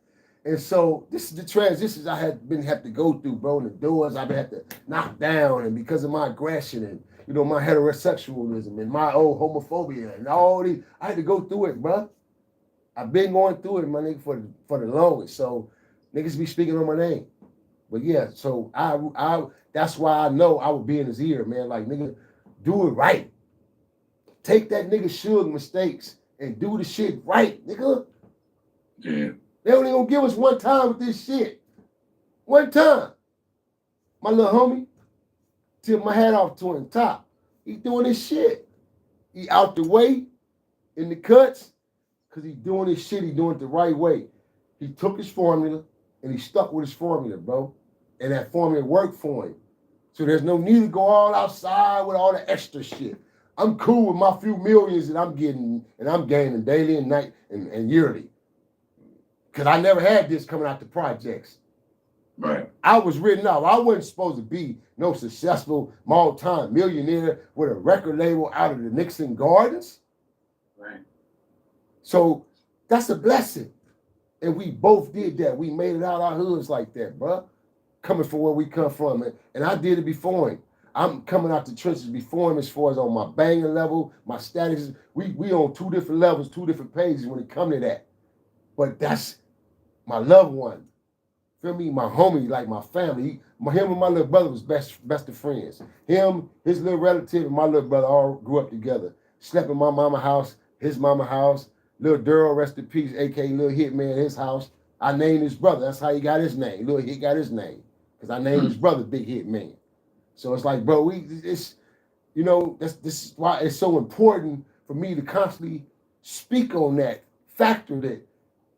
And so this is the transitions I have to go through, bro. And the doors I've had to knock down, and because of my aggression and my heterosexualism and my old homophobia and all these, I had to go through it, bro. I've been going through it, my nigga, for the longest. So niggas be speaking on my name. But yeah, so I that's why I know I would be in his ear, man. Like, nigga, do it right. Take that nigga Suge mistakes and do the shit right, nigga. Yeah. They only gonna give us one time with this shit. One time. My little homie, tip my hat off to him, top. He doing his shit. He out the way in the cuts, because he doing his shit. He doing it the right way. He took his formula and he stuck with his formula, bro. And that formula worked for him. So there's no need to go all outside with all the extra shit. I'm cool with my few millions that I'm getting and I'm gaining daily and night and yearly. Because I never had this coming out the projects. Right. I was written off. I wasn't supposed to be no successful multi-millionaire with a record label out of the Nixon Gardens. Right. So that's a blessing. And we both did that. We made it out our hoods like that, bro. Coming from where we come from. And I did it before him. I'm coming out the trenches before him as far as on my banging level, my status. We on 2 different levels, 2 different pages when it come to that. But that's my loved one. Feel me? My homie, like my family. Him and my little brother was best of friends. Him, his little relative, and my little brother all grew up together. Slept in my mama house, his mama house. Little Daryl, rest in peace, a.k.a. Little Hitman, his house. I named his brother. That's how he got his name. Little Hit got his name. Because I named his brother Big Hitman. So it's like, bro, this is why it's so important for me to constantly speak on that factor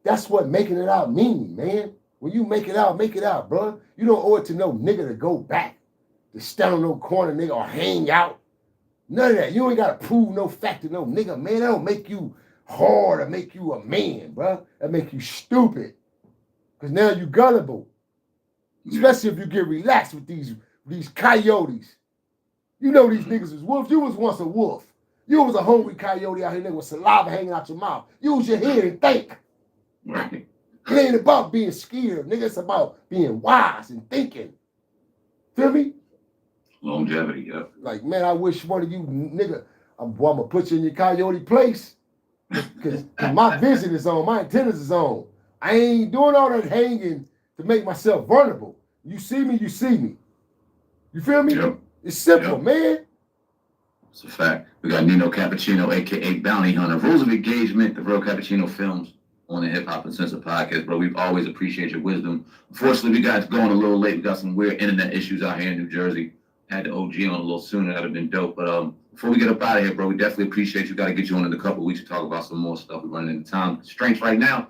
that's what making it out mean, man. When you make it out, bro. You don't owe it to no nigga to go back, to stand on no corner, nigga, or hang out. None of that. You ain't gotta prove no fact to no nigga, man. That don't make you hard or make you a man, bro. That make you stupid. Cause now you gullible. Especially if you get relaxed with these coyotes. You know these niggas is wolves. You was once a wolf. You was a hungry coyote out here, nigga, with saliva hanging out your mouth. Use your head and think. Right. It ain't about being scared, nigga. It's about being wise and thinking. Feel me? Longevity, yeah. Like, man, I wish one of you nigga, I'm gonna put you in your coyote place. Cause my vision is on, my antennas is on. I ain't doing all that hanging to make myself vulnerable. You see me, you see me. You feel me? Yep. It's simple, Yep. man. It's a fact. We got Nino Cappucino, aka Bounty Hunter. Rules of Engagement, the Real Cappuccino Films on the Hip Hop Uncensored podcast, bro. We always appreciate your wisdom. Unfortunately, we got going a little late. We got some weird internet issues out here in New Jersey. Had the OG on a little sooner. That'd have been dope. But before we get up out of here, bro, we definitely appreciate you. Got to get you on in a couple of weeks to talk about some more stuff. We're running into time constraints right now.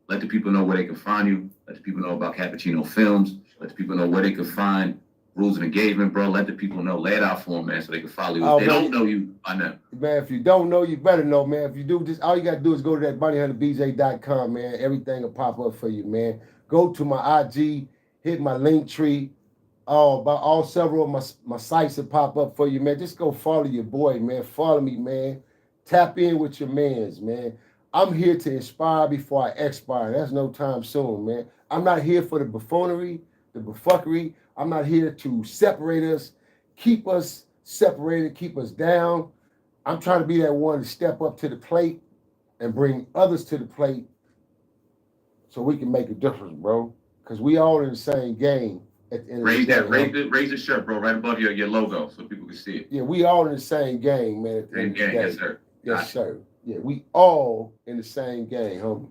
Let the people know where they can find you. Let the people know about Cappuccino Films. Let the people know where they can find Rules of Engagement, bro. Let the people know. Lay it out for them, man, so they can follow you. If they don't know you, I know. Man, if you don't know, you better know, man. If you do, just all you got to do is go to that bountyhunterbj.com, man. Everything will pop up for you, man. Go to my IG, hit my link tree. All several of my sites will pop up for you, man. Just go follow your boy, man. Follow me, man. Tap in with your mans, man. I'm here to inspire before I expire. That's no time soon, man. I'm not here for the buffoonery, the buffuckery. I'm not here to separate us, keep us separated, keep us down. I'm trying to be that one to step up to the plate and bring others to the plate so we can make a difference, bro. Because we all in the same game. At the end Raise of the day, raise the shirt, bro, right above your logo so people can see it. Yeah, we all in the same game, man. At the end of the day. Yes, sir. Yes, sir. Yeah, we all in the same game, homie.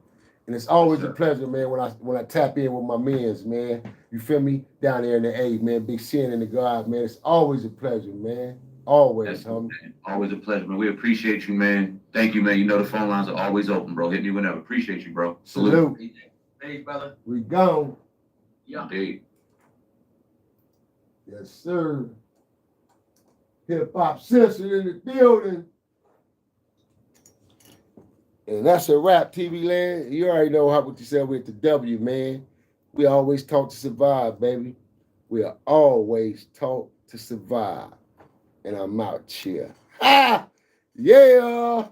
And it's always a pleasure, man, when I tap in with my mans, man. You feel me? Down there in the A, man. Big sin in the God, man. It's always a pleasure, man. Always, homie. Man. Always a pleasure, man. We appreciate you, man. Thank you, man. You know the phone lines are always open, bro. Hit me whenever. Appreciate you, bro. Salute. Hey, brother. We gone. Yeah. Indeed. Yes, sir. Hip Hop Censored in the building. And that's a wrap, TV land. You already know what you said with the W, man. We always taught to survive, baby. We are always taught to survive. And I'm out here. Ah! Yeah!